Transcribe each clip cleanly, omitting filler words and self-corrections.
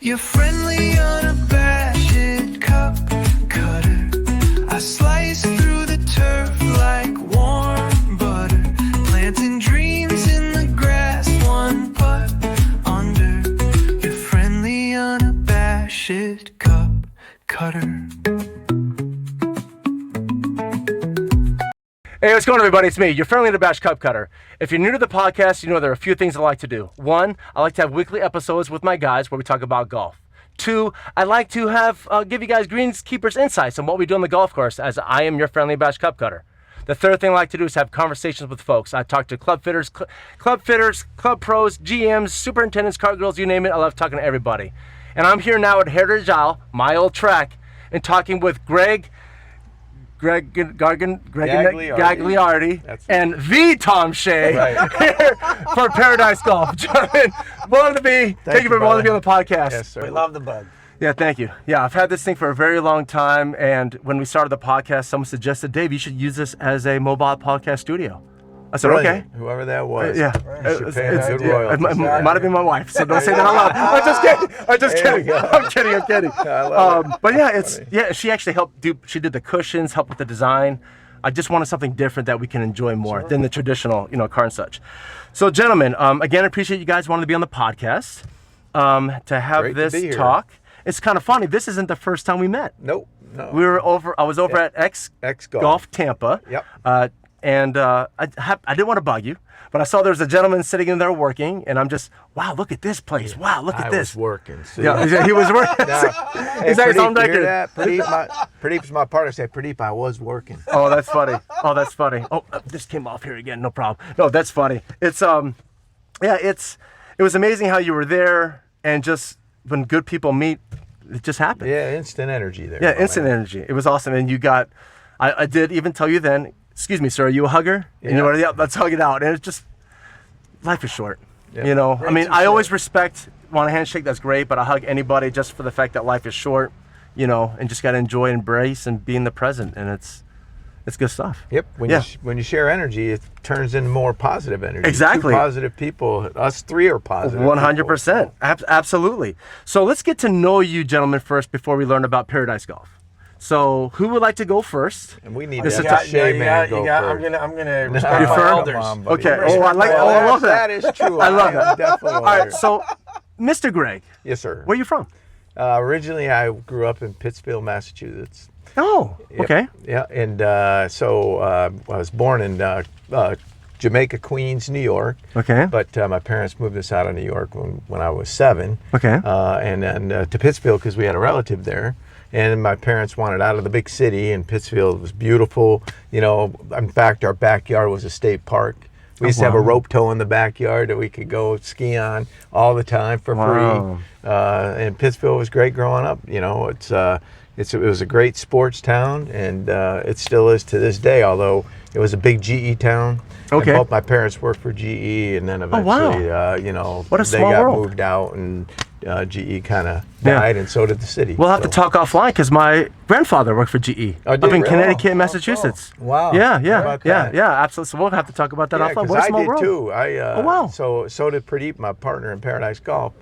You're friendly, unabashed cup cutter. I slice through the turf like warm butter, planting dreams in the grass, one putt under. You're friendly, unabashed cup cutter. Hey, what's going on, everybody? It's me, your friendly unabashed cup cutter. If you're new to the podcast, you know there are a few things I like to do. One, I like to have weekly episodes with my guys where we talk about golf. Two, I like to have give you guys greenskeepers insights on what we do on the golf course, as I am your friendly unabashed cup cutter. The third thing I like to do is have conversations with folks. I talk to club fitters, club pros, GMs, superintendents, cart girls, you name it. I love talking to everybody. And I'm here now at Heritage Isle, my old track, and talking with Gagliardi and the Tom Shea here for Paradise Golf. Gentlemen, thank you for wanting to be on the podcast. Yes, sir. We love the bug. Yeah, thank you. Yeah, I've had this thing for a very long time, and when we started the podcast, someone suggested, Dave, you should use this as a mobile podcast studio. I said, Brilliant. okay. Whoever that was. Yeah. You should pay him good royalties. It might have been my wife, so don't say that out loud. I'm just kidding. I'm kidding. I love it. But yeah, she actually helped she did the cushions, helped with the design. I just wanted something different that we can enjoy more than the traditional, car and such. So, gentlemen, again, I appreciate you guys wanting to be on the podcast, to have Great this to be here. talk. It's kind of funny. This isn't the first time we met. Nope. No. I was over at X Golf Tampa. Yep. And I didn't want to bug you, but I saw there was a gentleman sitting in there working, and I'm just, wow, look at this place. Wow, look at this. I was working. See? Yeah, he was working. Hey, He's like, Pradeep, I'm not you hear kidding. that? Pradeep's my partner. Said, Pradeep, I was working. Oh, that's funny. Oh, this came off here again. No problem. No, that's funny. It's it was amazing how you were there, and just when good people meet, it just happened. Yeah, instant energy there. Yeah, instant energy. It was awesome, and you got. I did even tell you then. Excuse me, sir, are you a hugger? Yeah. And you were, let's hug it out. And it's just, life is short. Yeah. I mean, I always want a handshake, that's great, but I hug anybody just for the fact that life is short, and just got to enjoy, embrace, and be in the present. And it's good stuff. Yep. When you share energy, it turns into more positive energy. Exactly. Two positive people. Us three are positive. 100%. Absolutely. So let's get to know you, gentlemen, first before we learn about Paradise Golf. So who would like to go first? And we need to have the Shea man go first. I'm gonna respect You my first? elders. Okay. I love that. That is true. I love that. Definitely. All right. So, Mr. Greg. Yes, sir. Where are you from? Originally, I grew up in Pittsfield, Massachusetts. Oh, okay. Yeah, and so I was born in Jamaica, Queens, New York. Okay. But my parents moved us out of New York when I was 7. Okay. And then to Pittsfield because we had a relative there. And my parents wanted out of the big city, and Pittsfield was beautiful. In fact, our backyard was a state park. We used to have a rope tow in the backyard that we could go ski on all the time for free. And Pittsfield was great growing up. It was a great sports town, and it still is to this day, although it was a big GE town. Okay. And both my parents worked for GE, and then eventually, What a they small got world. moved out, and GE kind of died, and so did the city. We'll have to talk offline because my grandfather worked for GE Oh, did up in he? Connecticut, Massachusetts. Wow. Yeah, How about that? absolutely. So we'll have to talk about that offline. What a I small did world. too. Oh, wow. So did Pradeep, my partner in Paradise Golf.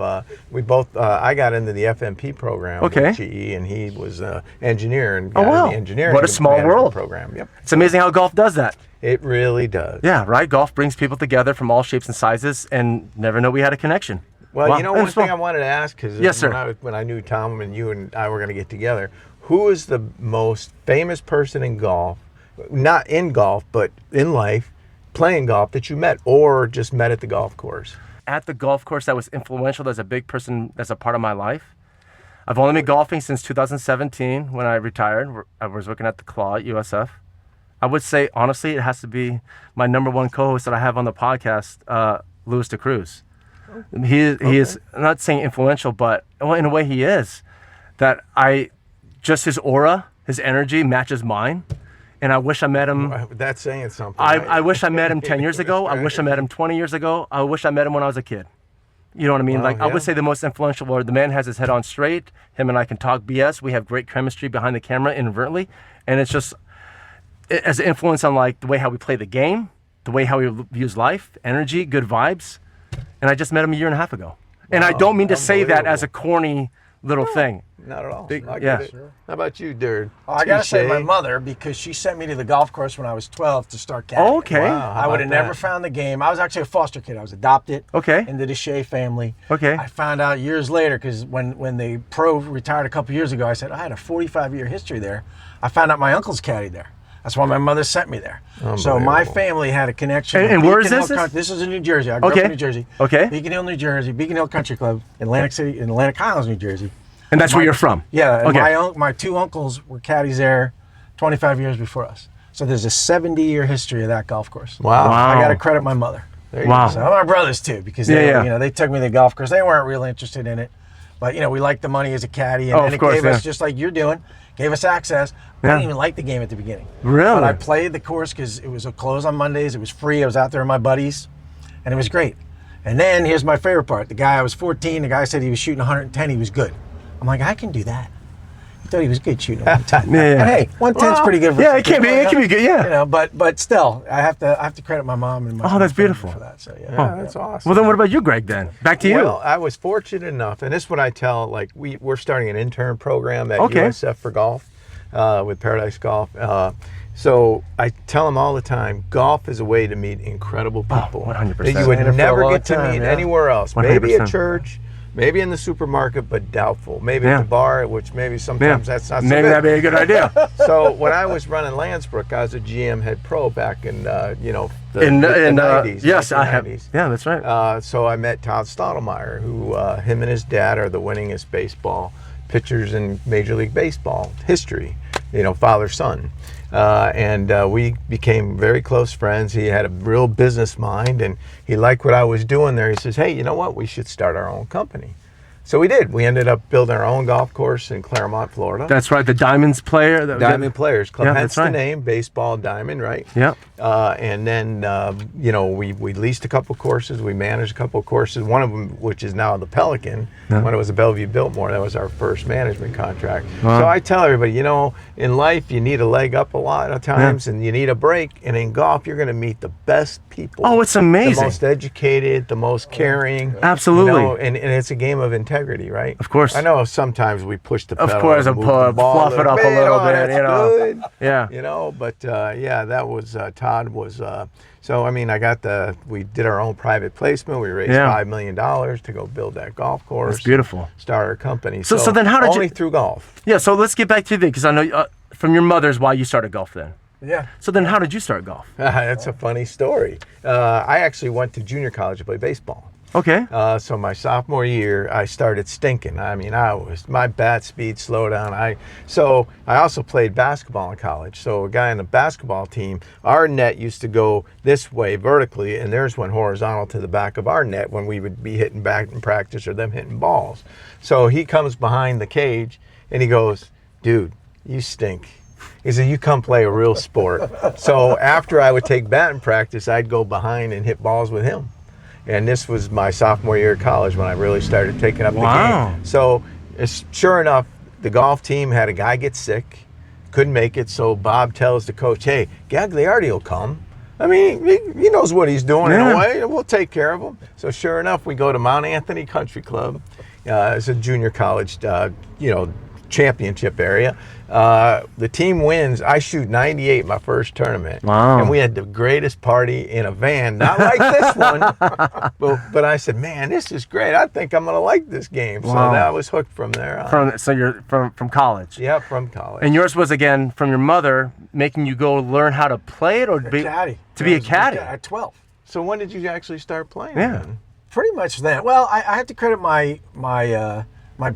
We both. I got into the FMP program with GE, and he was an engineer and got in the engineering. What a small management world program. Yep. It's amazing how golf does that. It really does. Yeah, right. Golf brings people together from all shapes and sizes, and never know we had a connection. Well, Wow. one thing I wanted to ask, because Yes, sir. when I knew Tom and you and I were going to get together, who is the most famous person in golf, not in golf, but in life, playing golf that you met or just met at the golf course? At the golf course that was influential, as a big person, that's a part of my life. I've only been golfing since 2017 when I retired. I was working at the Claw at USF. I would say, honestly, it has to be my number one co-host that I have on the podcast, Louis DeCruz. He is, I'm not saying influential, but in a way he is. That just his aura, his energy matches mine. And I wish I met him. That's saying something. I wish I met him 10 years ago. I wish I met him 20 years ago. I wish I met him when I was a kid. You know what I mean? I would say the most influential, or the man has his head on straight. Him and I can talk BS. We have great chemistry behind the camera inadvertently. And it's just, it has an influence on the way how we play the game, the way how we views life, energy, good vibes. And I just met him a year and a half ago. And I don't mean to say that as a Unbelievable. corny little thing. Not at all. Big- I yeah. get it. How about you, Dirk? Oh, I gotta say my Touche. mother, because she sent me to the golf course when I was 12 to start caddying. Oh, okay. Wow. How I would have about never that? found the game. I was actually a foster kid. I was adopted Okay. into the Shea family. Okay. I found out years later because when the pro retired a couple years ago, I said I had a 45-year history there. I found out my uncle's caddied there. That's why my mother sent me there. So my Unbelievable. family had a connection. And with where is Beacon this? Hill Country. This is in New Jersey. I grew Okay. up in New Jersey. Okay. Beacon Hill, New Jersey. Beacon Hill Country Club, Atlantic City, in Atlantic Highlands, New Jersey. And that's where you're from. Yeah, and Okay. my two uncles were caddies there 25 years before us. So there's a 70-year history of that golf course. Wow. Wow. I got to credit my mother. There you Wow. go. So my brothers too, because they, Yeah, yeah. you know, they took me to the golf course. They weren't really interested in it, but you know, we liked the money as a caddy, and Oh, then of it course, gave yeah. us, just like you're doing, gave us access. I Yeah. didn't even like the game at the beginning. Really? But I played the course because it was closed on Mondays. It was free. I was out there with my buddies, and it was great. And then here's my favorite part: the guy, I was 14. The guy said he was shooting 110. He was good. I'm like, I can do that. He thought he was good shooting 110. Yeah, yeah. And hey, 110's pretty good. For Yeah, it can be. It can be good. Yeah. You know, but still, I have to credit my mom and my. Oh, that's family beautiful. for that. So yeah. Yeah, that's awesome. Well, then what about you, Greg? Then back to you. Well, I was fortunate enough, and this is what I tell, like, we're starting an intern program at Okay. USF for golf with Paradise Golf. So I tell them all the time, golf is a way to meet incredible people 100%. that you would Saying it for a never long get to time, meet yeah. anywhere else. Maybe at 100%. church, maybe in the supermarket, but doubtful. Maybe Yeah. at the bar, which maybe Yeah. sometimes that's not so Maybe good. that'd be a good idea. So when I was running Lansbrook, I was a GM head pro back in the in the 90s. Yes, I have. 1990s. Yeah, that's right. So I met Todd Stottlemyre, who him and his dad are the winningest baseball pitchers in Major League Baseball history. Father son, and we became very close friends. He had a real business mind, and he liked what I was doing there. He says, "Hey, you know what? We should start our own company." So we did. We ended up building our own golf course in Claremont, Florida. That's right. The Diamonds player. Diamond Players Club, Yeah, hence that's right. the name, baseball diamond, right? Yep. And then, we leased a couple courses. We managed a couple courses. One of them, which is now the Pelican, when it was a Bellevue Biltmore, that was our first management contract. Wow. So I tell everybody, in life, you need a leg up a lot of times, and you need a break. And in golf, you're going to meet the best people. Oh, it's amazing. The most educated, the most caring. Absolutely. And it's a game of integrity, right? Of course. I know sometimes we push the Of pedal. course, and a move the ball fluff it up a bit. little Oh, bit, that's you know. good. Yeah. But that was Todd was. So I mean, we did our own private placement. We raised Yeah. $5 million to go build that golf course. That's beautiful. Start our company. So then how did you- only through golf? Yeah. So let's get back to that because I know from your mother's why you started golf then. Yeah. So then how did you start golf? That's a funny story. I actually went to junior college to play baseball. Okay. So my sophomore year, I started stinking. I mean, my bat speed slowed down. So I also played basketball in college. So a guy on the basketball team, our net used to go this way vertically, and theirs went horizontal to the back of our net when we would be hitting back in practice or them hitting balls. So he comes behind the cage and he goes, "Dude, you stink." He said, "You come play a real sport." So after I would take batting practice, I'd go behind and hit balls with him. And this was my sophomore year of college when I really started taking up the Wow. game. So sure enough, the golf team had a guy get sick, couldn't make it. So Bob tells the coach, "Hey, Gagliardi will come. I mean, he knows what he's doing in Yeah. a way. We'll take care of him." So sure enough, we go to Mount Anthony Country Club. It's a junior college, championship area. The team wins. I shoot 98 my first tournament. Wow. And we had the greatest party in a van, not like this one. But I said, "Man, this is great. I think I'm going to like this game." So Wow. that was hooked from there on. So you're from college. Yeah, from college. And yours was again from your mother making you go learn how to play it or A caddy. to be a I was caddy. At 12. So when did you actually start playing Yeah. then? Pretty much then. Well, I have to credit my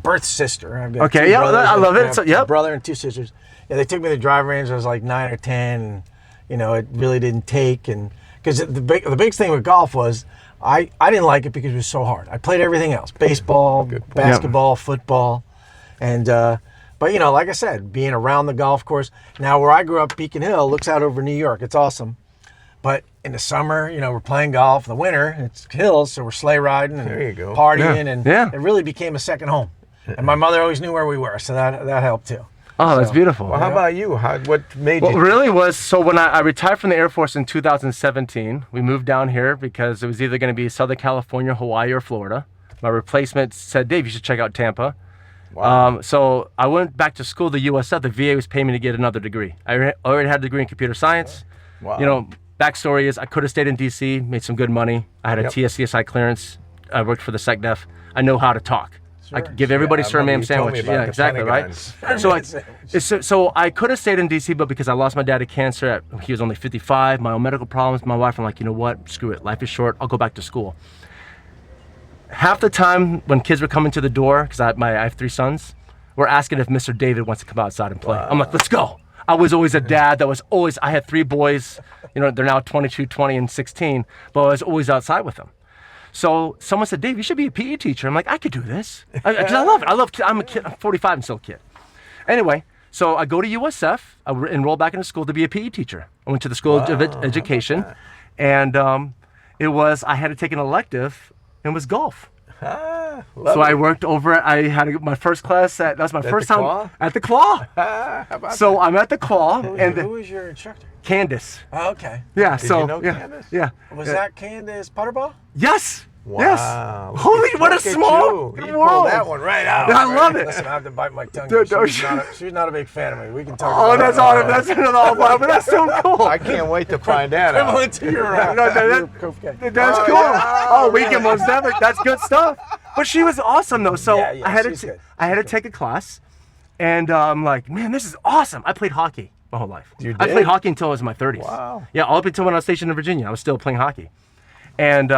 birth sister. I've got Okay, two yeah, brothers. I love it. have So, yep. a brother and two sisters. Yeah, they took me to the driving range. I was like 9 or 10, and it really didn't take. And because the biggest thing with golf was I didn't like it because it was so hard. I played everything else: baseball, basketball, football, and but like I said, being around the golf course. Now where I grew up, Beacon Hill, looks out over New York. It's awesome. But in the summer, we're playing golf. The winter, it's hills, so we're sleigh riding and There you go. partying, Yeah. and Yeah. it really became a second home. And my mother always knew where we were, so that helped too. Oh, that's So- beautiful. Well, how about you? What made Well, you? really was so when I retired from the Air Force in 2017, we moved down here because it was either going to be Southern California, Hawaii, or Florida. My replacement said, Dave, you should check out Tampa. Wow. So I went back to school, the USF. The VA was paying me to get another degree. I already had a degree in computer science. Wow. You know, backstory is I could have stayed in DC, made some good money. I had a Yep. TSCSI clearance. I worked for the SecDef. I know how to talk. I could give everybody Yeah, I sir, remember ma'am you told me sandwich. about Yeah, the exactly, right? Pentagons. So I could have stayed in DC, but because I lost my dad to cancer, he was only 55, my own medical problems, my wife, I'm like, you know what, screw it, life is short, I'll go back to school. Half the time when kids were coming to the door, because I have 3 sons, we're asking if Mr. David wants to come outside and play. Wow. I'm like, let's go. I was always a dad that was always, I had 3 boys, you know, they're now 22, 20, and 16, but I was always outside with them. So someone said, Dave, you should be a PE teacher. I'm like, I could do this. Because I love it. I'm a kid. I'm 45 and still a kid. Anyway, so I go to USF. I enroll back into school to be a PE teacher. I went to the School of Education. And I had to take an elective, and it was golf. So I worked over, my first class that was my first the time Claw? at the Claw. How about So I'm at the Claw. Who was your instructor? Candace. Oh, okay. Yeah, Did so you know yeah, Candace? yeah. Was that Candace Putterball? Yes. Wow. Yes. Holy, what a Look at small you. You world. pulled that one right out. I love it. Listen, I have to bite my tongue. Dude, She's not a big fan of me. We can talk Oh, about that's it. awesome. That's another all but that's so cool. I can't wait to find that out. Equivalent to your No, that's cool. Oh, we can most definitely. That's good stuff. But she was awesome though. So Yeah, I had she's good. I had to take a class, and I'm like, man, this is awesome. I played hockey my whole life. You I did? played hockey until I was in my 30s. Wow. Yeah, all up until when I was stationed in Virginia, I was still playing hockey. And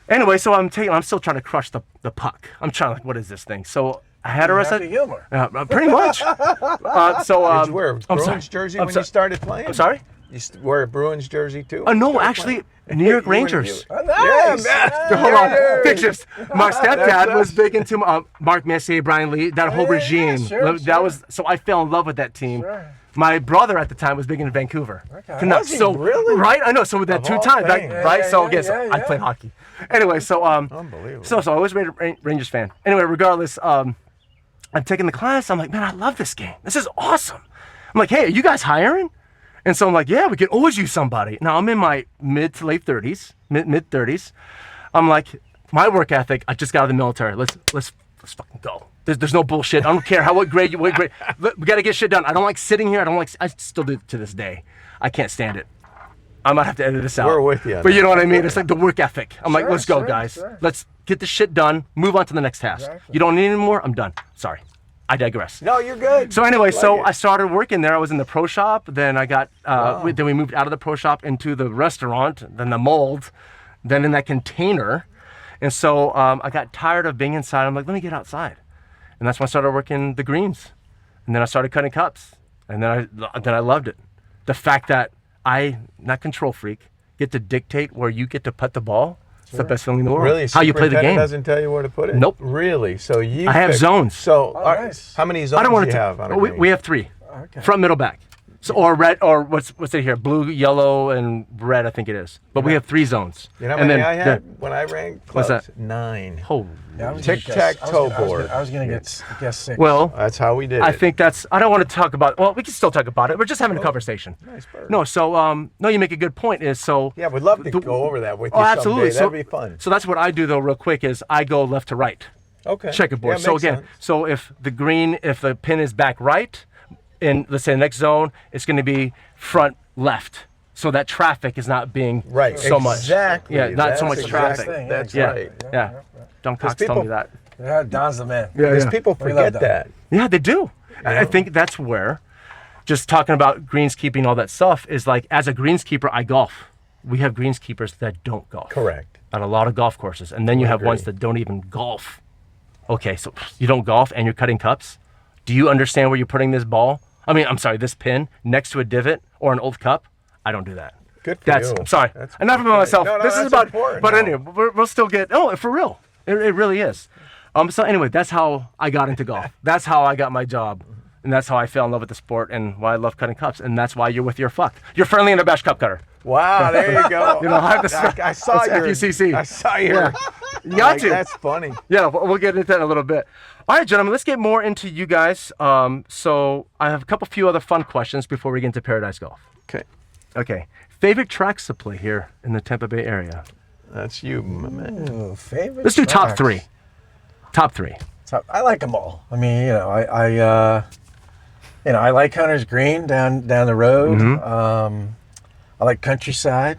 anyway, so I'm still trying to crush the puck. I'm trying like, what is this thing? So I had her Happy Gilmore. pretty much. Did you wear a I'm sorry. Bruins jersey I'm when sorry. you started playing? I'm sorry? You wear a Bruins jersey too? No, actually, New York Rangers. Oh, nice. Yeah, Hold on, Rangers. pictures. My stepdad was big into Mark Messier, Brian Lee, that whole yeah, regime. sure. That was so I fell in love with that team. Sure. My brother at the time was big in Vancouver. Okay. Canucks. Was he So really? right, I know. So with that Of all 2 times, things. right? Yeah, So yeah, again, so yeah, I yeah. played hockey. Anyway, so Unbelievable. so I always been a Rangers fan. Anyway, regardless, I'm taking the class. I'm like, man, I love this game. This is awesome. I'm like, hey, are you guys hiring? And so I'm like, yeah, we can always use somebody. Now I'm in my mid to late 30s, mid 30s. I'm like, my work ethic. I just got out of the military. Let's fucking go. There's no bullshit. I don't care what grade. We got to get shit done. I don't like sitting here. I still do it to this day. I can't stand it. I might have to edit this out. We're with you on But you that. know what I mean? It's like the work ethic. I'm like, Sure, let's go, sure, guys. sure. Let's get this shit done. Move on to the next task. Exactly. You don't need any more? I'm done. Sorry. I digress. No, you're good. So anyway, Like it. I started working there. I was in the pro shop. Then I got, then we moved out of the pro shop into the restaurant, then the mold, then in that container. And so I got tired of being inside. I'm like, let me get outside. And that's when I started working the greens. And then I started cutting cups. And then I loved it. The fact that I, not control freak, get to dictate where you get to putt the ball. It's the best feeling in the world. Really, How you play the superintendent game. doesn't tell you where to put it? Nope. Really? So you I have pick- zones. So nice. how many zones I don't want do to. you have on a we, green? we have 3. Okay. Front, middle, back. So or red or what's it here? Blue, yellow, and red. I think it is. But we have 3 zones. You know how and many then I had when I ran clubs? What's that? 9. Oh, Yeah, I was gonna Tic-tac-toe guess- I was board. I was gonna guess 6. well, That's how we did I it. think that's. I don't want to talk about. Well, we can still talk about it. We're just having a conversation. Nice bird. No, so no, you make a good point. Is so. Yeah, we'd love to the- go over that with you Oh, absolutely. someday. That'd be fun. So that's what I do though, real quick. Is I go left to right. Okay. Checkerboard. Yeah, So makes again, sense. so if the pin is back right, in let's say the next zone, it's going to be front left. So that traffic is not being Right. so much. Exactly. Yeah, not so That's much exact- traffic. That's Yeah, right. yeah. Don Cox told people- me that. Yeah, Don's the man. Yeah, Because yeah. people We love forget that. Yeah, they do. I think that's where, just talking about greenskeeping, all that stuff, is like as a greenskeeper, I golf. We have greenskeepers that don't golf. Correct. At a lot of golf courses. And then you have ones agree. that don't even golf. Okay, so you don't golf and you're cutting cups? Do you understand where you're putting this ball? I mean, I'm sorry, this pin next to a divot or an old cup? I don't do that. Good for That's, you. I'm sorry. That's Enough about okay. myself. No, no, this is that's about, important, but no. anyway, we'll still get, for real. It really is. So anyway, that's how I got into golf. That's how I got my job. And that's how I fell in love with the sport and why I love cutting cups. And that's why you're with your fuck. You're friendly in a bash cup cutter. Wow, there you go. You know, I have to I saw it's your F.U.C.C. I saw your. You got Like, to. That's funny. Yeah, we'll get into that in a little bit. All right, gentlemen, let's get more into you guys. So I have a few other fun questions before we get into Paradise Golf. Okay. Okay. Favorite tracks to play here in the Tampa Bay area? That's you, my man. Ooh, favorite. Let's do top tracks. three. Top three. I like them all. I mean, I like Hunter's Green down the road. I like Countryside.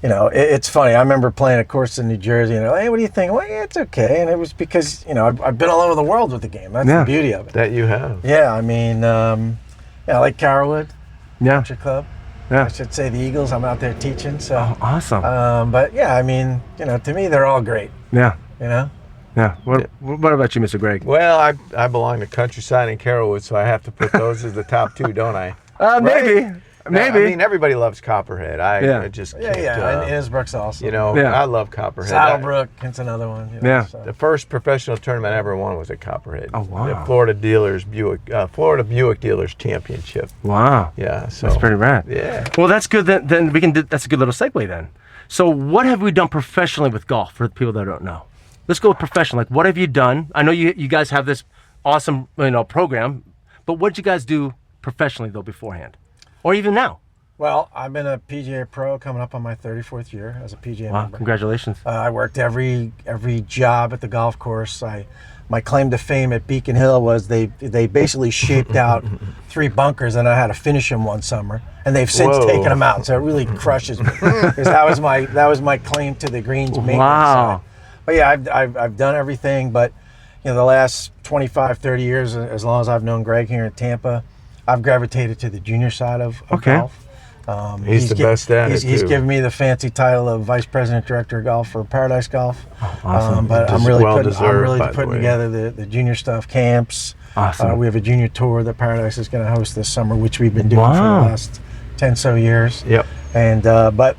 It's funny. I remember playing a course in New Jersey, and hey, what do you think? Well, yeah, it's okay. And it was because I've been all over the world with the game. That's the beauty of it. That you have. Yeah, I mean, I like Carrollwood Country Club. Yeah. I should say the Eagles. I'm out there teaching, so Awesome. But yeah, I mean, to me, they're all great. Yeah. Yeah. What about you, Mr. Greg? Well, I belong to Countryside and Carrollwood, so I have to put those as the top two, don't I? Maybe. Maybe. I mean, everybody loves Copperhead. I just can't. And Innsbruck's awesome. I love Copperhead. Saddlebrook, it's another one. The first professional tournament I ever won was at Copperhead. Oh, wow. The Florida Buick Dealers Championship. Wow. Yeah, so That's pretty rad. Yeah. Well, that's good. Then we can. That's a good little segue then. So, what have we done professionally with golf for the people that don't know? Let's go with professional. Like, what have you done? I know you guys have this awesome program, but what did you guys do professionally though beforehand, or even now? Well, I've been a PGA pro coming up on my 34th year as a PGA Wow! member. Congratulations. I worked every job at the golf course. My claim to fame at Beacon Hill was they basically shaped out 3 bunkers, and I had to finish them one summer, and they've since taken them out. So it really crushes me because that was my claim to the greens maintenance side. But yeah, I've done everything. But the last 25, 30 years, as long as I've known Greg here in Tampa, I've gravitated to the junior side of golf. He's the best at it, He's too. given me the fancy title of Vice President Director of Golf for Paradise Golf. Awesome. But I'm Just really well-deserved, by the putting way. together the junior stuff, camps. Awesome. We have a junior tour that Paradise is going to host this summer, which we've been doing for the last 10 so years. Yep. And but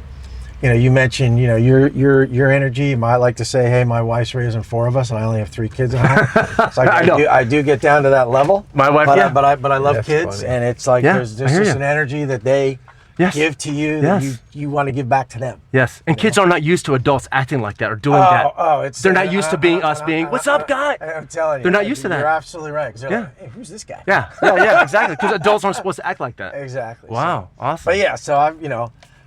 you mentioned your energy. I like to say, hey, my wife's raising 4 of us, and I only have 3 kids at home. So I do get down to that level. My wife, but yeah. But I love That's kids, funny. and it's like there's I hear just ya. an energy that they give to you that you want to give back to them. Yes, and kids are not used to adults acting like that or doing that. It's They're not used to being us being, what's up, guy? I'm telling you, They're not used to that. You're absolutely right. 'Cause they're Yeah. like, hey, who's this guy? Yeah, exactly. Because adults aren't supposed to act like that. Exactly. Wow, awesome. But yeah, so I've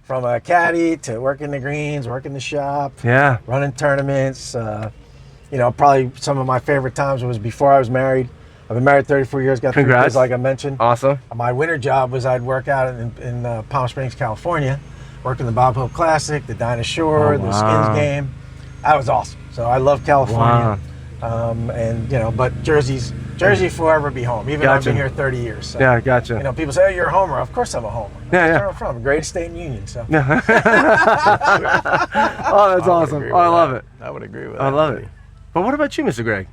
from a caddy to working the greens, working the shop, Yeah. running tournaments. Probably some of my favorite times was before I was married. I've been married 34 years, got 3 Congrats. kids, like I mentioned. Awesome. My winter job was I'd work out in Palm Springs, California, working the Bob Hope Classic, the Dinah Shore, the Skins game. That was awesome. So I love California. But Jersey forever be home. Even though I've been here 30 years. So, Yeah, gotcha. people say, oh, you're a homer. Of course I'm a homer. Yeah, That's where I'm from. Greatest state in the Union. So. Oh, that's awesome. Oh, I love it. I would agree with that. I love it. But what about you, Mr. Greg?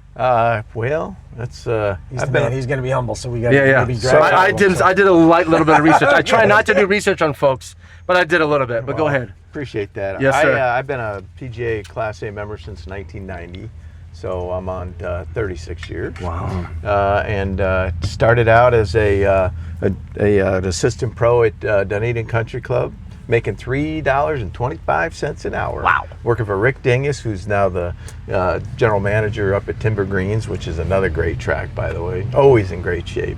Well, that's He's the man. He's going to be humble, so we got Yeah. maybe So drag I him. did. I did a little bit of research. I try not to do research on folks, but I did a little bit. But go ahead. Appreciate that. Yes, sir. I've been a PGA Class A member since 1990, so I'm on 36 years. Wow. And started out as an assistant pro at Dunedin Country Club, making $3.25 an hour. Wow. Working for Rick Dingus, who's now the general manager up at Timber Greens, which is another great track, by the way. Always in great shape.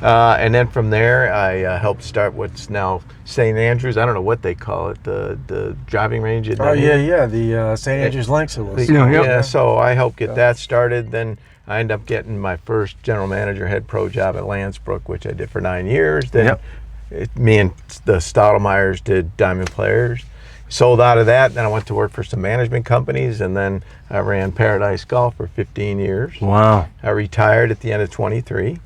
And then from there, I helped start what's now St. Andrews. I don't know what they call it, the driving range. At Oh, Dunedin. yeah. The St. Andrews Links it was. Yeah, so I helped get that started. Then I ended up getting my first general manager head pro job at Lansbrook, which I did for 9 years. Then me and the Stottlemeyers did Diamond Players. Sold out of that. Then I went to work for some management companies, and then I ran Paradise Golf for 15 years. Wow. I retired at the end of 23.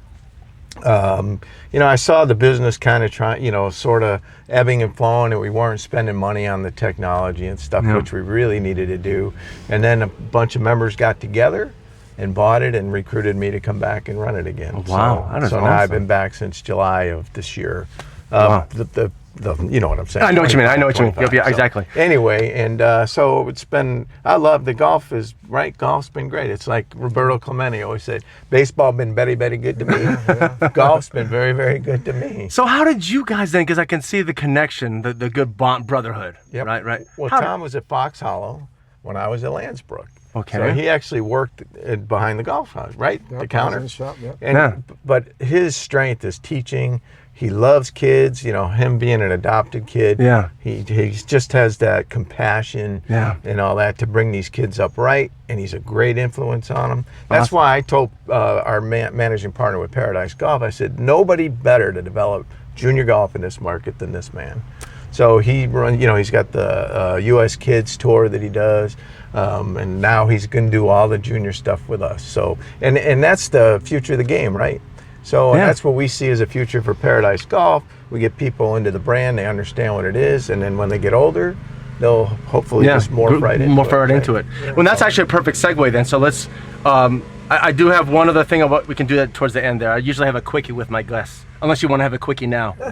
I saw the business kind of sort of ebbing and flowing, and we weren't spending money on the technology and stuff, which we really needed to do. And then a bunch of members got together and bought it and recruited me to come back and run it again. Oh, wow. That is So now I've awesome. been back since July of this year. Wow. You know what I'm saying. I know what you mean. I know what you mean. 25, Yeah, exactly. Anyway, and so it's been, I love the golf is, right? Golf's been great. It's like Roberto Clemente always said, baseball been very, very good to me. Golf's been very, very good to me. So how did you guys then? Because I can see the connection, the good bond brotherhood. Yep. Right. Well, How Tom was at Fox Hollow when I was at Lansbrook. Okay. So he actually worked behind the golf house, right? The counter. Shop, yep. And, Yeah. But his strength is teaching. He loves kids, you know, him being an adopted kid. Yeah. He just has that compassion and all that to bring these kids up right, and he's a great influence on them. That's why I told our managing partner with Paradise Golf, I said, nobody better to develop junior golf in this market than this man. So he runs, you know, he's got the U.S. Kids Tour that he does, and now he's going to do all the junior stuff with us. So, and that's the future of the game, right? So that's what we see as a future for Paradise Golf. We get people into the brand, they understand what it is, and then when they get older, they'll hopefully just morph right into it. Well, that's actually a perfect segue then. So let's, I do have one other thing about, we can do that towards the end there. I usually have a quickie with my guests. Unless you want to have a quickie now. You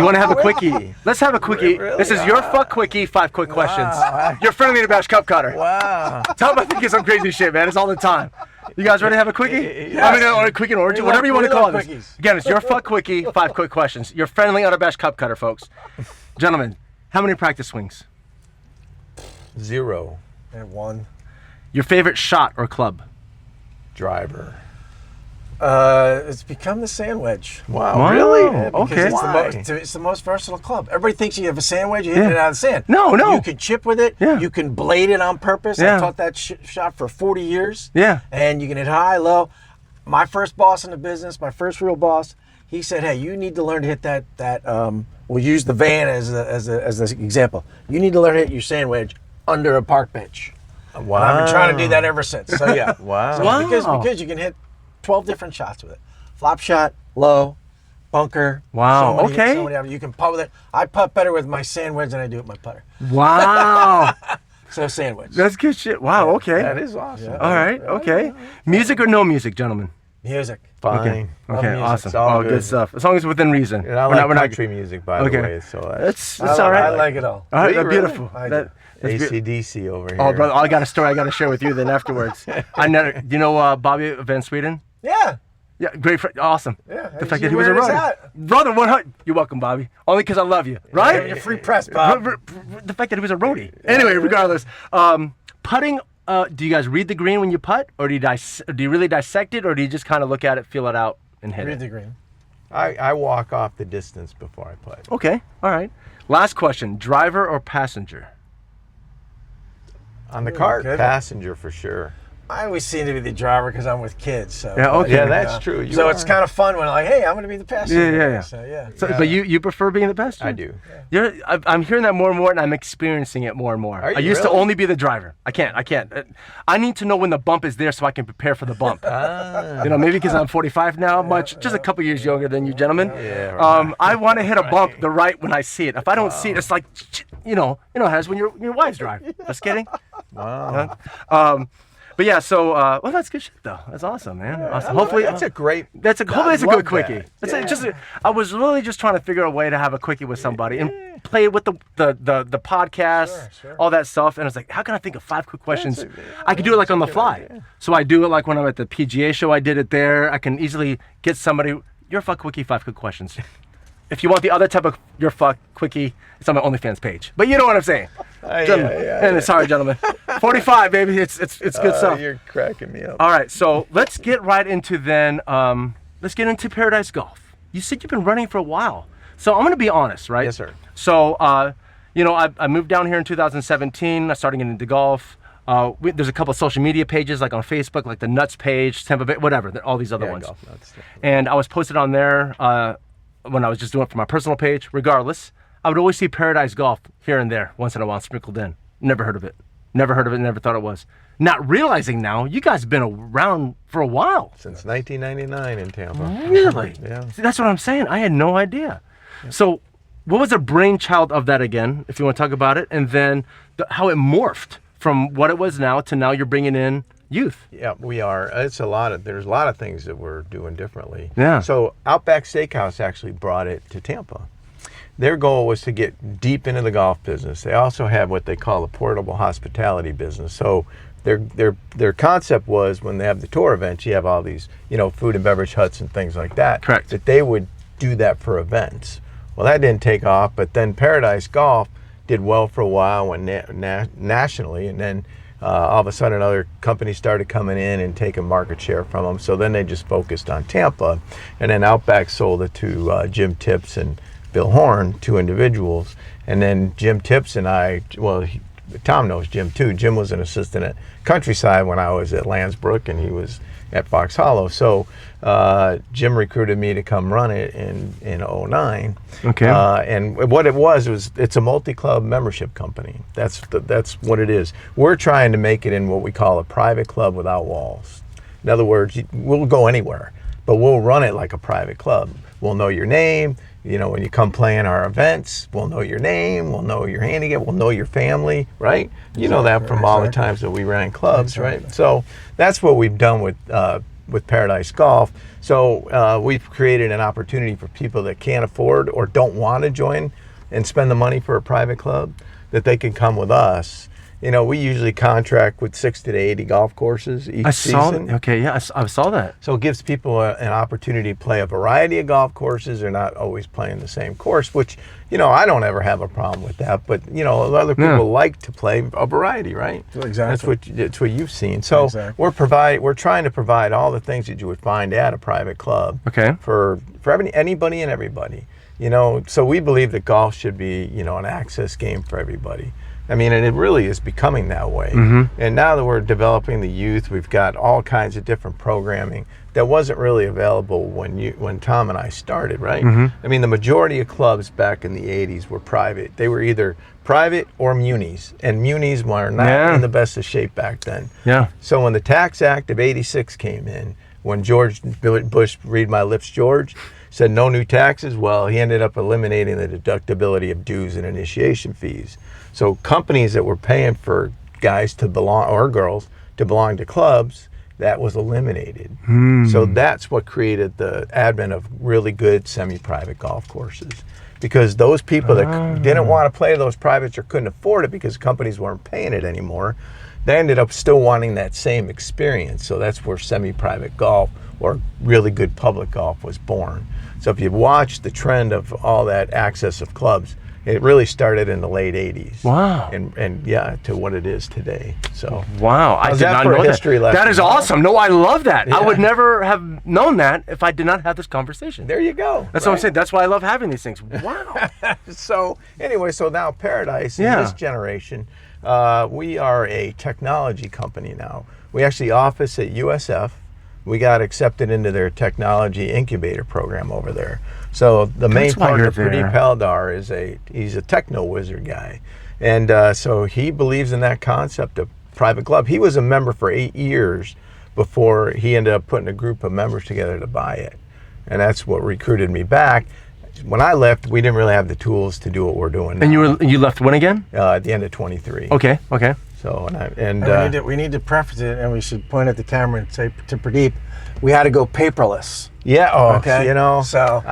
want to have a quickie? Let's have a quickie. Really? This is your fuck quickie, 5 quick questions. Your friendly Nebraska cup cutter. Wow. Tell them I think it's some crazy shit, man. It's all the time. You guys ready to have a quickie? I mean, or a quickie and origin, whatever you want to call it. Again, it's your fuck quickie, 5 quick questions. Your friendly unabashed cup cutter, folks. Gentlemen, how many practice swings? 0. And 1. Your favorite shot or club? Driver. It's become the sand wedge. Wow, really? Yeah, because it's the most versatile club. Everybody thinks you have a sand wedge, you hit it out of the sand. No. You can chip with it. Yeah. You can blade it on purpose. Yeah. I taught that shot for 40 years. Yeah. And you can hit high, low. My first boss in the business, my first real boss, he said, "Hey, you need to learn to hit that. We'll use the van as an example. You need to learn to hit your sand wedge under a park bench." Wow. And I've been trying to do that ever since. So yeah. Wow. So because you can hit 12 different shots with it. Flop shot, low, bunker. Wow, okay. You can putt with it. I putt better with my sand wedge than I do with my putter. Wow. So sand wedge. That's good shit. Wow, okay. That is awesome. All right, okay. Music or no music, gentlemen? Music. Fine. Okay, music. awesome. It's all good good. stuff. As long as it's within reason. And I like country music, by the way. So That's I all right. like it all. All right, Do you that's beautiful. I do. AC/DC over here. Oh, brother, I got a story I got to share with you then afterwards. Do you know Bobby Van Sweden? Yeah. Yeah, great friend. Awesome. Yeah. The fact that he was a wearing his runner. hat. Brother, 100. You're welcome, Bobby. Only because I love you, right? You're free press, Bob. The fact that he was a roadie. Anyway, regardless, putting. Do you guys read the green when you putt, or do you really dissect it, or do you just kind of look at it, feel it out, and hit Read it? the green. I walk off the distance before I play. Okay, all right. Last question: driver or passenger? On the cart, good. passenger for sure. I always seem to be the driver because I'm with kids. So Yeah, okay. Yeah, that's true. You So are. it's kind of fun when like, hey, I'm going to be the passenger. Yeah. So yeah. So, but you prefer being the passenger? I do. I'm hearing that more and more, and I'm experiencing it more and more. Are you I used to really? only be the driver. I can't. I need to know when the bump is there so I can prepare for the bump. You know, maybe because I'm 45 now, just a couple years younger than you gentlemen. Yeah, right. I want to hit a bump the right when I see it. If I don't see it, it's like, you know how it is when your wives drive. Just kidding. Wow. But yeah, so well, that's good shit though. That's awesome, man. Awesome. Hopefully, that's a great. hopefully it's a love good quickie. that. I was really just trying to figure a way to have a quickie with somebody and play with the podcast, Sure. all that stuff. And I was like, how can I think of 5 quick questions? I could do it like on the fly. So I do it like when I'm at the PGA show. I did it there. I can easily get somebody. Your fuck quickie, 5 quick questions. If you want the other type of your fuck quickie, it's on my OnlyFans page. But you know what I'm saying. Yeah. Sorry, gentlemen. 45, baby. It's good stuff. You're cracking me up. All right, so let's get right into then. Let's get into Paradise Golf. You said you've been running for a while, so I'm going to be honest, right? Yes, sir. So, I moved down here in 2017. I started getting into golf. There's a couple of social media pages, like on Facebook, like the Nuts page, Tampa Bay, whatever. All these other ones. Golf Nuts. And I was posted on there when I was just doing it for my personal page. Regardless, I would always see Paradise Golf here and there, once in a while, sprinkled in. Never heard of it. Never thought it was. Not realizing now, you guys have been around for a while. Since 1999 in Tampa. Really? Yeah. See, that's what I'm saying. I had no idea. Yeah. So, what was the brainchild of that again, if you want to talk about it, and then how it morphed from what it was now to now you're bringing in youth? Yeah, we are. There's a lot of things that we're doing differently. Yeah. So Outback Steakhouse actually brought it to Tampa. Their goal was to get deep into the golf business. They also have what they call a portable hospitality business. So their concept was when they have the tour events, you have all these, food and beverage huts and things like that. Correct. That they would do that for events. Well, that didn't take off, but then Paradise Golf did well for a while, went nationally, and then all of a sudden other companies started coming in and taking market share from them. So then they just focused on Tampa, and then Outback sold it to Jim Tips and Bill Horn, 2 individuals. And then Jim Tips and I, Tom knows Jim too. Jim was an assistant at Countryside when I was at Landsbrook, and he was at Fox Hollow. So Jim recruited me to come run it in '09. Okay. And what it was it's a multi-club membership company. That's what it is. We're trying to make it in what we call a private club without walls. In other words, we'll go anywhere, but we'll run it like a private club. We'll know your name. You know, when you come play in our events, we'll know your name, we'll know your handicap, we'll know your family, right? You know that from all the times that we ran clubs, right? So that's what we've done with Paradise Golf. So we've created an opportunity for people that can't afford or don't want to join and spend the money for a private club, that they can come with us. You know, we usually contract with 60 to 80 golf courses each season. Okay, yeah, I saw that. So it gives people an opportunity to play a variety of golf courses. They're not always playing the same course, which, you know, I don't ever have a problem with that. But, you know, other people like to play a variety, right? Exactly. That's what you've seen. So we're trying to provide all the things that you would find at a private club. Okay. For anybody and everybody. You know, so we believe that golf should be, you know, an access game for everybody. I mean, and it really is becoming that way. And now that we're developing the youth, we've got all kinds of different programming that wasn't really available when Tom and I started, right? I mean, the majority of clubs back in the 80s were private. They were either private or munis, and munis were not in the best of shape back then. Yeah. So when the Tax Act of '86 came in, when George Bush, read my lips, George, said no new taxes, well, he ended up eliminating the deductibility of dues and initiation fees. So companies that were paying for guys to belong, or girls to belong to clubs, that was eliminated. So that's what created the advent of really good semi-private golf courses. Because those people that didn't want to play those privates or couldn't afford it because companies weren't paying it anymore, they ended up still wanting that same experience. So that's where semi-private golf or really good public golf was born. So if you've watched the trend of all that access of clubs, it really started in the late 80s. Wow. And yeah, to what it is today. So wow, I did not know that. That is awesome. No, I love that. Yeah. I would never have known that if I did not have this conversation. There you go. That's what I'm saying. That's why I love having these things. Wow. So anyway, so now Paradise in this generation, we are a technology company now. We actually office at USF. We got accepted into their technology incubator program over there. So the main partner, Pradeep Haldar, he's a techno wizard guy. And so he believes in that concept of private club. He was a member for 8 years before he ended up putting a group of members together to buy it. And that's what recruited me back. When I left, we didn't really have the tools to do what we're doing now. And you left when again? At the end of 23. Okay. So we need to preface it, and we should point at the camera and say to Pradeep, we had to go paperless. Yeah. Oh, okay. You know. So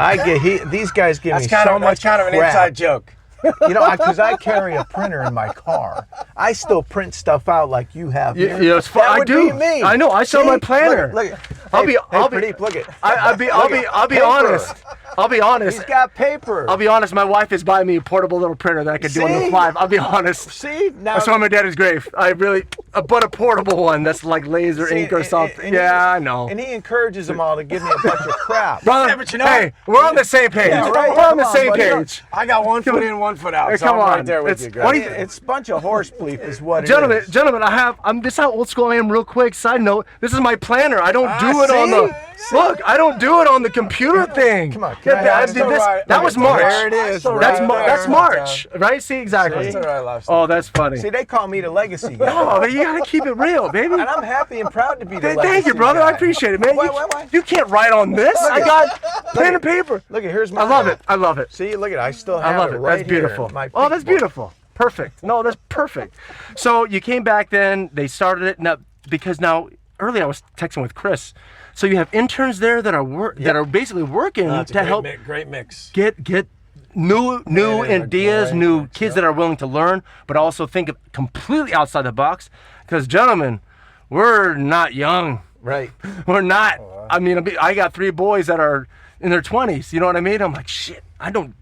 these guys give me so much That's kind of an inside joke. You know, because I carry a printer in my car. I still print stuff out like you have here. Yeah, it's fun. I do. Me. I know. I sell my planner. Look, I'll be honest. I'll be honest. He's got paper. I'll be honest. My wife is buying me a portable little printer that I could do on the fly. I'll be honest. See, now that's why my dad is grave. I bought a portable one that's like laser ink or something. I know. And he encourages them all to give me a bunch of crap. Brother, but you know, hey, we're on the same page. Yeah, right. We're on the same page. I got 1 foot in, 1 foot out. Hey, so come I'm on. right there with you, guys. It's a bunch of horse bleep is what it is. Gentlemen, this is how old school I am. Real quick, side note, this is my planner. I don't do it on the look. I don't do it on the computer thing. Come on, that was March. There it is. That's March, right? See, exactly. Oh, that's funny. See, they call me the legacy guy. Oh, you gotta keep it real, baby. And I'm happy and proud to be the legacy Thank you, brother. guy. I appreciate it, man. Why? You can't write on this. I got pen and paper. Look, here's my. I love it. See, look at it. I still have I love it it. right That's beautiful. Here. Oh, that's beautiful. Perfect. No, that's perfect. So you came back then. They started it now because earlier I was texting with Chris. So you have interns there that are basically working to help. Great mix. Get new ideas, new kids that are willing to learn, but also think completely outside the box. Because gentlemen, we're not young. Right. We're not. I mean, I got 3 boys that are in their 20s. You know what I mean? I'm like, shit. I don't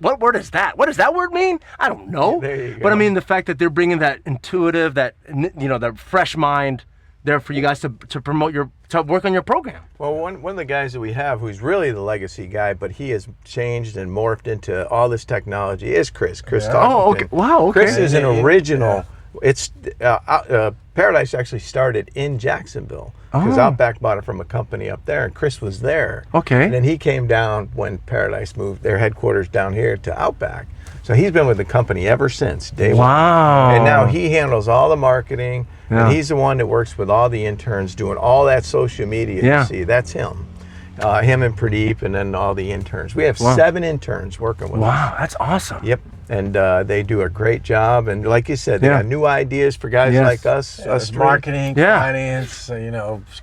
what word is that? What does that word mean? I don't know. There you But I go. mean, the fact that they're bringing that intuitive, that that fresh mind there for you guys to promote to work on your program. Well, one of the guys that we have who's really the legacy guy, but he has changed and morphed into all this technology is Chris. Chris Talkington. Oh, okay. Wow, okay. Chris is an Yeah. original. It's Paradise actually started in Jacksonville because Outback bought it from a company up there, and Chris was there. Okay. And then he came down when Paradise moved their headquarters down here to Outback. So he's been with the company ever since day one. Wow. And now he handles all the marketing, Yeah. and he's the one that works with all the interns doing all that social media Yeah. you see. That's him. Him and Pradeep, and then all the interns. We have Wow. 7 interns working with us. Wow, that's awesome. Yep. And they do a great job. And like you said, they Yeah. got new ideas for guys Yes. like us. There's us three. marketing, Yeah. finance,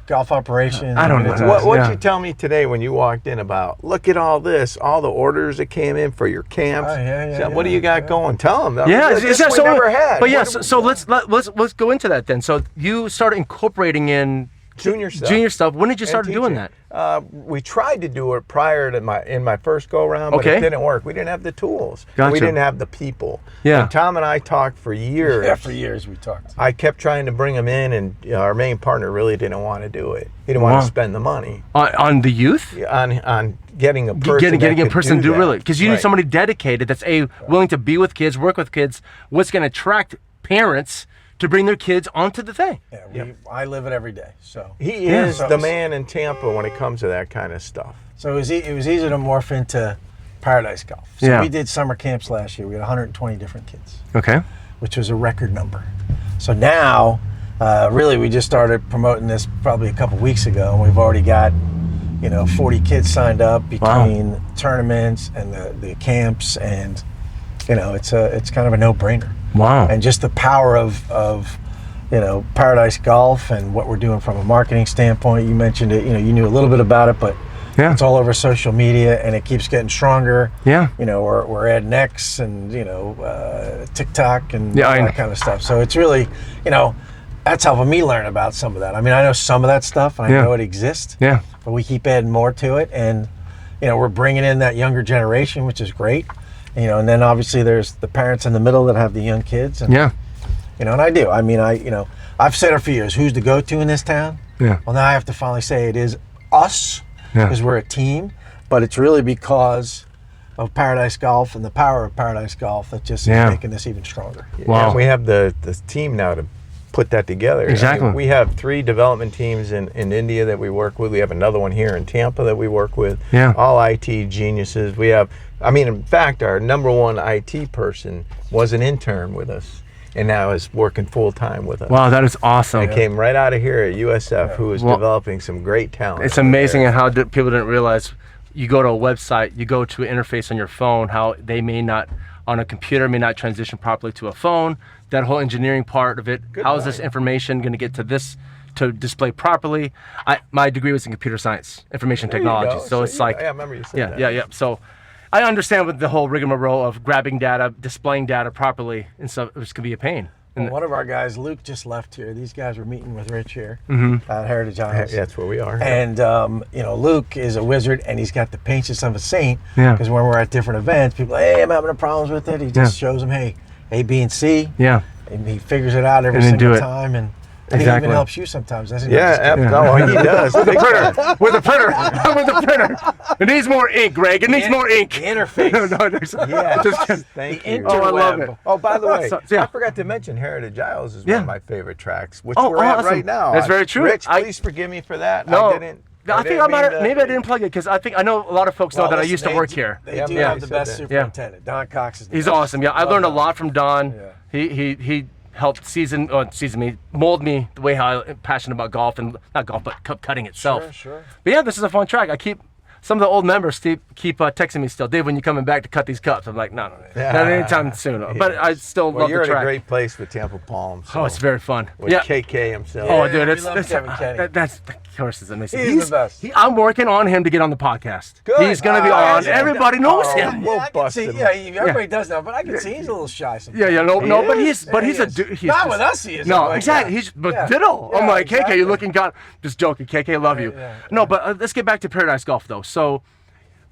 golf operations. I don't know. What Yeah. you tell me today when you walked in about, look at all this, all the orders that came in for your camps. Oh, yeah, So what do yeah, you got going? Tell them. Yeah, this we never had. But yeah, What- so let's go into that then. So you started incorporating in Junior stuff. Junior stuff. When did you and start doing teaching. that? We tried to do it prior to in my first go round, but Okay. it didn't work. We didn't have the tools. Gotcha. We didn't have the people. Yeah. And Tom and I talked for years. Yeah, for years we talked. I kept trying to bring him in, and our main partner really didn't want to do it. He didn't want Wow. to spend the money On the youth? on getting a person. Getting that a could person to do that. really, because you need Right. somebody dedicated that's willing to be with kids, work with kids. What's going to attract parents to bring their kids onto the thing? Yeah, I live it every day. So He Yeah. is the man in Tampa when it comes to that kind of stuff. So it was easy to morph into Paradise Golf. So Yeah. we did summer camps last year. We had 120 different kids, Okay. which was a record number. So now, really, we just started promoting this probably a couple weeks ago, and we've already got 40 kids signed up between tournaments and the camps, and it's kind of a no-brainer. Wow. And just the power of Paradise Golf and what we're doing from a marketing standpoint. You mentioned it, you knew a little bit about it, but Yeah. it's all over social media, and it keeps getting stronger. Yeah. We're adding X and TikTok and Yeah, all I that know. kind of stuff. So it's really, that's helping me learn about some of that. I mean, I know some of that stuff, and I Yeah. know it exists. Yeah. But we keep adding more to it, and we're bringing in that younger generation, which is great. And then obviously there's the parents in the middle that have the young kids, and Yeah. and I do. I mean, I've said it for years. Who's the go-to in this town? Yeah. Well, now I have to finally say it is us, Yeah. because we're a team. But it's really because of Paradise Golf and the power of Paradise Golf that just Yeah. is making this even stronger. Wow. And we have the team now to put that together. Exactly. We have 3 development teams in India that we work with. We have another one here in Tampa that we work with. Yeah. All IT geniuses. We have, in fact, our number 1 IT person was an intern with us, and now is working full time with us. Wow, that is awesome. It came right out of here at USF, who is Well, developing some great talent. It's amazing how people didn't realize. You go to a website, you go to an interface on your phone, how they may not, on a computer, may not transition properly to a phone. That whole engineering part of it. How is this information going to get to this to display properly? My degree was in computer science, information There you technology. go. So it's like, I remember you said yeah, that. yeah. So I understand with the whole rigmarole of grabbing data, displaying data properly, and so which can be a pain. Well, one of our guys, Luke, just left here. These guys were meeting with Rich here Mm-hmm. at Heritage Isles. Yeah, that's where we are. And Luke is a wizard, and he's got the patience of a saint. Yeah. Because when we're at different events, people, hey, I'm having problems with it. He just shows them, hey, A, B, and C. Yeah. And he figures it out every And then do single it. time, and I think he Exactly. even helps you sometimes, doesn't he? Yeah, no, he does. With the printer. With the printer. It needs more ink, Greg. It needs more ink. The interface. No, there's, Yeah, just kidding. thank The you. Oh, I love it. Oh, by the way, yeah. I forgot to mention Heritage Isles is Yeah. one of my favorite tracks, which Oh, we're at awesome. right now. That's very true. Rich, I- please forgive me for that. No, I didn't. I think maybe I didn't plug it because I know a lot of folks know that I used to work here. They Yeah, do yeah, have he the said best that. superintendent. Don Cox is the He's best. awesome. Yeah, I Love learned a Don. lot from Don. Yeah. He helped season me, mold me the way how I'm passionate about golf, and not golf, but cup cutting itself. Sure. But yeah, this is a fun track. Some of the old members keep texting me still. Dave, when you coming back to cut these cups? I'm like, no, not anytime soon. But I still Well, love you're the in a track. great place with Tampa Palms. Oh, it's very fun. with Yeah. KK himself. Oh, Yeah, dude, we it's love Kevin Kenny. that's of course is amazing. He's the best. I'm working on him to get on the podcast. Good. He's gonna be Oh, on. yeah. Everybody knows Oh, him. We'll I can bust see, him. everybody does now, but I can see he's a little shy sometimes. Yeah, no, but is? he's a is. dude. He's Not just- with us, he is. No, Like, exactly. yeah. He's but Yeah. diddle. I'm Yeah, like, KK, exactly. you're looking God. Just joking, KK, love you. yeah. No, but let's get back to Paradise Golf though. So,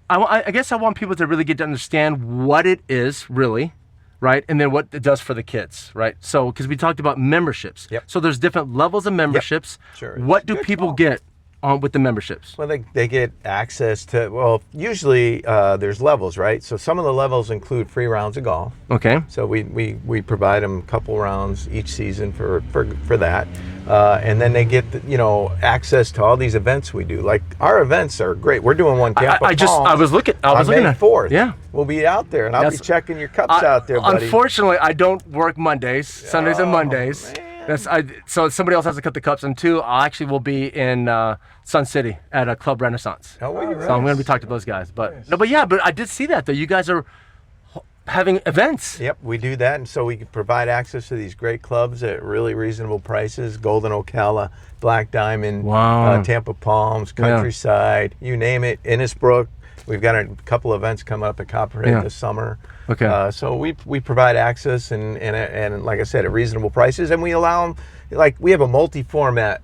I guess I want people to really get to understand what it is really, right? And then what it does for the kids, right? So, because we talked about memberships. Yep. So there's different levels of memberships. Sure. What do Good people call. get on with the memberships? Well, they get access to, well, usually there's levels, right? So some of the levels include free rounds of golf. Okay. So we provide them a couple rounds each season for that. And then they get, access to all these events we do. Like our events are great. We're doing one Tampa I was looking on May at 4th. Yeah. We'll be out there and I'll be checking your cups out there, buddy. Unfortunately, I don't work Mondays, Sundays and Oh, Mondays. man. So somebody else has to cut the cups. And two, I actually will be in Sun City at a Club Renaissance. Oh, well, So I'm going to be talking to those guys. But but I did see that though. You guys are having events. Yep, we do that, and so we can provide access to these great clubs at really reasonable prices. Golden Ocala, Black Diamond, Wow. Tampa Palms, Countryside, you name it. Innisbrook. We've got a couple events coming up at Copperhead this summer. Okay. So we provide access and like I said, at reasonable prices, and we allow them. Like we have a multi-format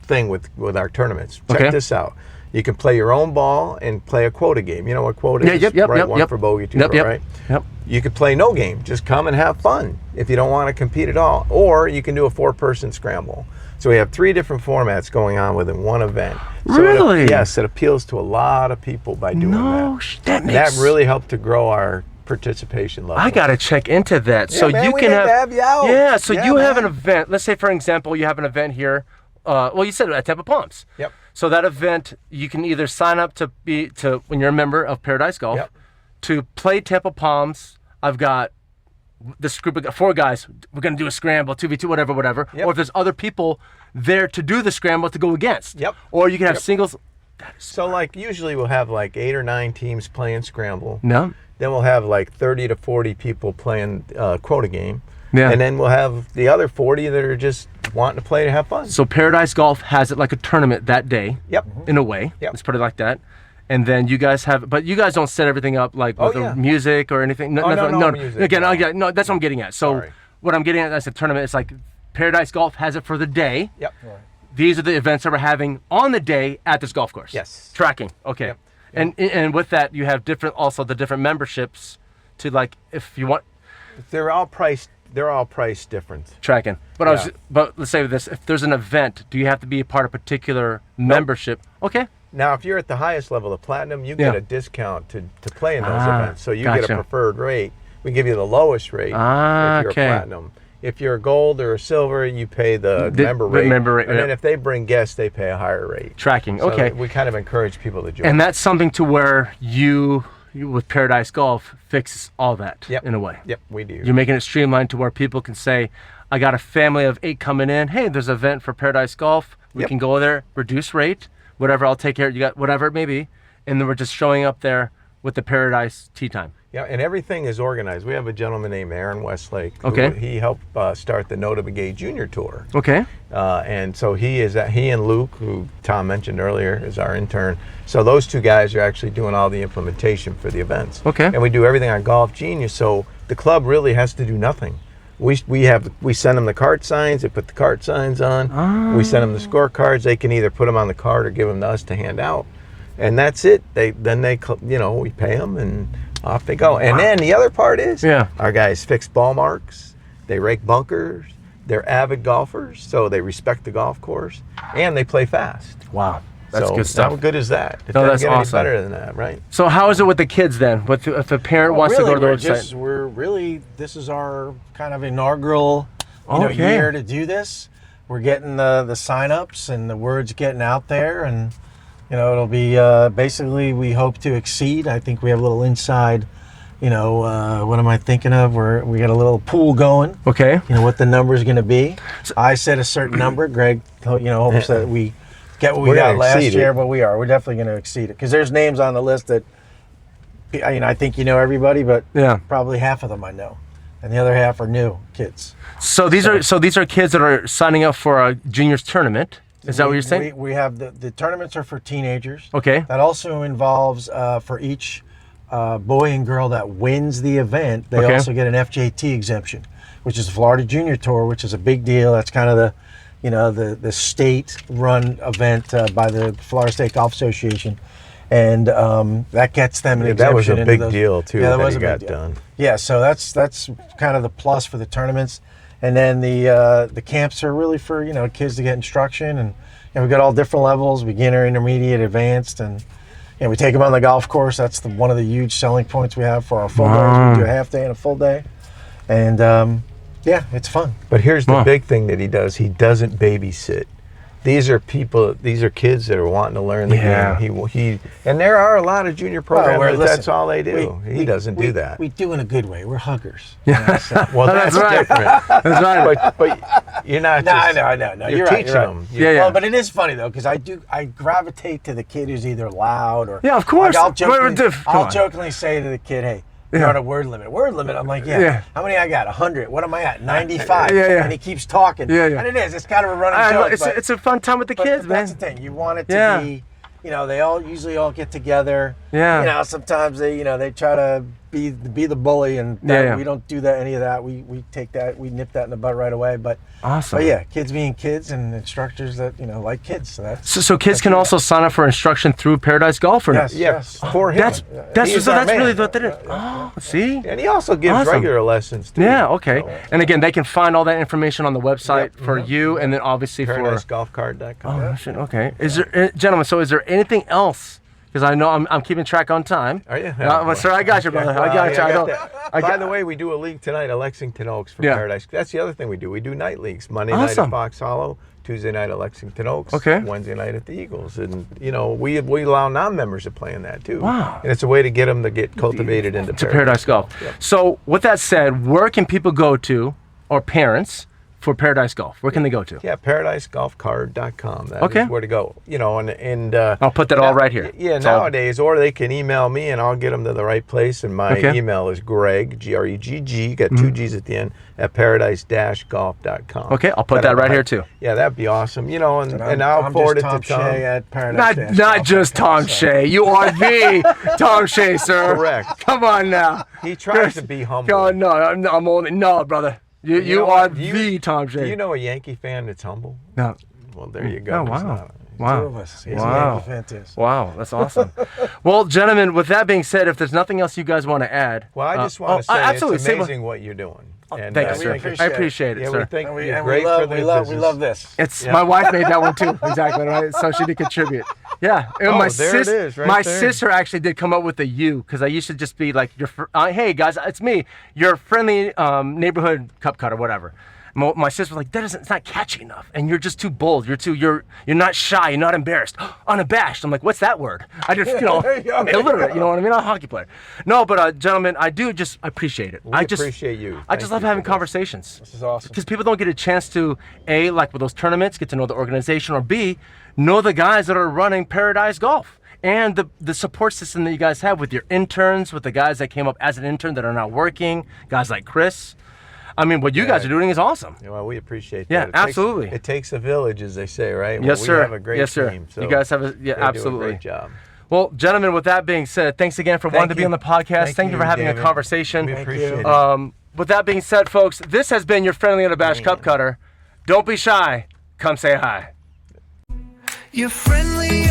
thing with our tournaments. Check this out. You can play your own ball and play a quota game. You know what quota is? Right, one for bogey, two for right. Yep. You could play no game. Just come and have fun if you don't want to compete at all. Or you can do a 4-person scramble. So we have 3 different formats going on within one event. So Really? Yes, it appeals to a lot of people by doing that really helped to grow our participation level. I gotta check into that. Yeah, so man, you we can need to have you out. Yeah. So Yeah, you have man. an event. Let's say, for example, you have an event here. Well, you said at Tampa Palms. Yep. So that event, you can either sign up to when you're a member of Paradise Golf, Yep. to play Tampa Palms. I've got this group of 4 guys. We're gonna do a scramble, 2v2, whatever. Yep. Or if there's other people there to do the scramble to go against. Yep. Or you can have singles. So like usually we'll have like 8 or 9 teams playing scramble. No. Then we'll have like 30 to 40 people playing quota game. Yeah. And then we'll have the other 40 that are just wanting to play to have fun. So Paradise Golf has it like a tournament that day. Yep. In a way. Yep. Let's put it like that. And then you guys have, but you guys don't set everything up like with the music or anything. No music, Again, no. no, that's what I'm getting at. So Sorry. what I'm getting at is a tournament. It's like Paradise Golf has it for the day. Yep. These are the events that we're having on the day at this golf course. Yes. Tracking. Okay. Yep. And with that, you have the different memberships to like, if you want. They're all priced different. Tracking. But but let's say this: if there's an event, do you have to be a part of a particular membership? Okay. Now, if you're at the highest level of platinum, you get a discount to play in those events. So you get gotcha. a preferred rate. We give you the lowest rate if you're okay. a platinum. If you're a gold or a silver, you pay the member rate. And then if they bring guests, they pay a higher rate. Tracking. So Okay. we kind of encourage people to join. And that's something to where you with Paradise Golf fixes all that in a way. Yep, we do. You're making it streamlined to where people can say, I got a family of 8 coming in. Hey, there's an event for Paradise Golf. We can go there, reduce rate, whatever, I'll take care of it. You got whatever it may be. And then we're just showing up there with the Paradise tea time. Yeah, and everything is organized. We have a gentleman named Aaron Westlake. He helped start the No to Begay Junior Tour. Okay. And so he and Luke, who Tom mentioned earlier, is our intern. So those 2 guys are actually doing all the implementation for the events. Okay. And we do everything on Golf Genius. So the club really has to do nothing. We send them the cart signs. They put the cart signs on. We send them the scorecards. They can either put them on the card or give them to us to hand out. And that's it. We pay them and off they go. And then the other part is our guys fix ball marks. They rake bunkers. They're avid golfers, so they respect the golf course, and they play fast. Wow. That's good stuff. How good is that? It No, doesn't that's get awesome. any better than that, right? So how is it with the kids then? If a parent wants to go to the website? This is our kind of inaugural year to do this. We're getting the sign-ups and the word's getting out there, and it'll be basically, we hope to exceed. I think we have a little inside, what am I thinking of? We got a little pool going. Okay. What the number is going to be. I set a certain number. Greg, hopes that we get what we got last year, but we're definitely going to exceed it, because there's names on the list that I think everybody, but probably half of them I know, and the other half are new kids. So these are kids that are signing up for a juniors tournament. Is that what you're saying? We have the tournaments are for teenagers. Okay. That also involves for each boy and girl that wins the event, they also get an FJT exemption, which is the Florida Junior Tour, which is a big deal. That's kind of the state-run event by the Florida State Golf Association. and that gets them an that was exemption a into big those- deal too. Yeah, that that was he a got big deal. done. Yeah, so that's kind of the plus for the tournaments, and then the camps are really for kids to get instruction, and we've got all different levels: beginner, intermediate, advanced, and we take them on the golf course. That's one of the huge selling points we have for our full days. We do a half day and a full day, and yeah, it's fun. But here's the big thing that he does. He doesn't babysit. These are kids that are wanting to learn the game. And there are a lot of junior programmers. That's all they do. He doesn't do that. We do in a good way. We're huggers. Yeah. Well, that's right. different. That's right. But you're not. No, just, I know. You're You're right, teaching you're right. them. Yeah, yeah. Well, but it is funny though, because I gravitate to the kid who's either loud or Yeah, of course. Like, Come I'll on. jokingly say to the kid, "Hey, you're on a word limit." Word limit. I'm like, Yeah. How many I got? 100. What am I at? 95. Yeah. And he keeps talking. Yeah, yeah. And it is. It's kind of a running I know, joke. but- it's a fun time with the but kids, man. that's the thing. You want it to be, they usually all get together. Yeah. Sometimes they try to be the bully, and we don't do any of that. We take that, we nip that in the butt right away. But Awesome. But yeah, kids being kids and instructors that like kids. So that's So kids can also sign up for instruction through Paradise Golf, or yes, Yeah, yes. for him. that's He's our man. really what that is. Oh, see. And he also gives Awesome. regular lessons too. Yeah. Okay. So, And again, they can find all that information on the website for you, and then obviously for. ParadiseGolfCard.com. Oh shit. Okay. Is there, gentlemen? So is there anything else? Because I know I'm keeping track on time. Are you? Sir, I got you, brother. I got you. I don't. By the way, we do a league tonight at Lexington Oaks for Paradise. That's the other thing we do. We do night leagues. Monday night Awesome. at Fox Hollow, Tuesday night at Lexington Oaks, Okay. Wednesday night at the Eagles. And, we allow non-members to play in that too. Wow. And it's a way to get them to get cultivated into To Paradise Golf. Yep. So with that said, where can people go to, or parents, for Paradise Golf? Where can they go to? Yeah, ParadiseGolfCard.com. That Okay. is where to go. And I'll put that all right here. Yeah, It's all- nowadays, or they can email me and I'll get them to the right place. And my Okay. email is Greg, G-R-E-G-G, got two G's at the end, at paradise-golf.com. Okay, I'll put that right here too. Yeah, that'd be awesome. And I'll I'm forward it just to Tom Tom. Shea at Paradise. Not just Tom Shea. You are the Tom Shea, sir. Correct. Come on now. He tries to be humble. Oh, no, I'm only brother. You know are what? the Tom Shea. Do you know a Yankee fan that's humble? No. Well, there you go. Oh, There's wow. not- Two Wow. of us. He's Wow. a Yankee fan too. Wow, that's awesome. Well, gentlemen, with that being said, if there's nothing else you guys want to add. Well, I just want to say absolutely. it's Say what- amazing what you're doing. And, Thanks, we sir. think it's- I appreciate it, Yeah, sir. we think And we, you're and great we love, for the we love, business. we love this. It's my wife made that one too, exactly right. So she did contribute. Yeah, and Oh, my there it is, right my there. sister actually did come up with a U because I used to just be like hey guys, it's me, your friendly neighborhood cup cutter, whatever. My sister was like, it's not catchy enough, and you're just too bold. You're not shy. You're not embarrassed. Unabashed. I'm like, what's that word? I just I'm illiterate. You know what I mean? I'm a hockey player. No, but gentlemen, I do just appreciate it. We appreciate you. I just Thank love you having for this. conversations. This is awesome. Because people don't get a chance to, A, like with those tournaments, get to know the organization, or B, know the guys that are running Paradise Golf. And the support system that you guys have with your interns, with the guys that came up as an intern that are now working, guys like Chris. I mean, what you guys are doing is awesome. Yeah, well, we appreciate that. Yeah, absolutely. It takes a village, as they say, right? Yes, Well, sir. We have a great Yes, sir. team. So You guys have they do absolutely. a great job. Well, gentlemen, with that being said, thanks again for wanting to be you. on the podcast. Thank Thank you for you, having David. a conversation. We appreciate it. With that being said, folks, this has been your friendly unabashed cup cutter. Don't be shy. Come say hi. You're friendly,